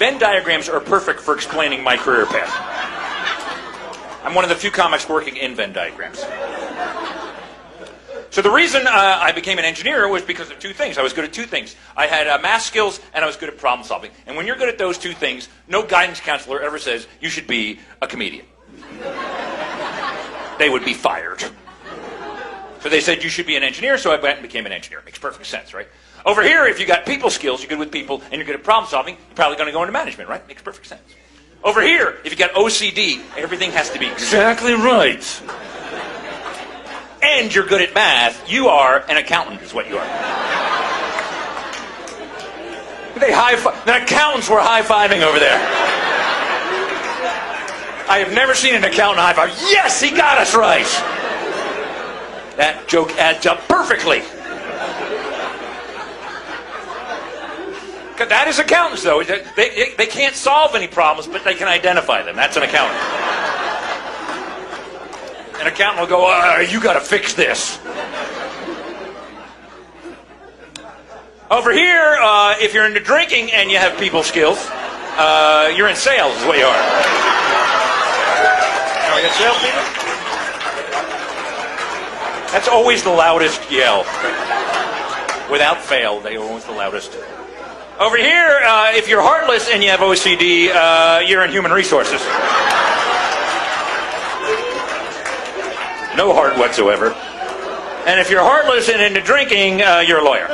Venn diagrams are perfect for explaining my career path. I'm one of the few comics working in Venn diagrams. So the reason I became an engineer was because of two things. I was good at two things. I had math skills, and I was good at problem solving. And when you're good at those two things, no guidance counselor ever says you should be a comedian. They would be fired. So they said you should be an engineer, so I went and became an engineer. Makes perfect sense, right? Over here, if you got people skills, you're good with people, and you're good at problem solving, you're probably going to go into management, right? Makes perfect sense. Over here, if you got OCD, everything has to be exactly right. And you're good at math, you are an accountant, is what you are. The accountants were high-fiving over there. I have never seen an accountant high-five. Yes, he got us right. That joke adds up perfectly. That is accountants, though. They can't solve any problems, but they can identify them. That's an accountant. An accountant will go, you got to fix this. Over here, if you're into drinking and you have people skills, you're in sales is what you are. Now we got salespeople? That's always the loudest yell. Without fail, they are always the loudest. Over here, if you're heartless and you have OCD, you're in human resources. No heart whatsoever. And if you're heartless and into drinking, you're a lawyer.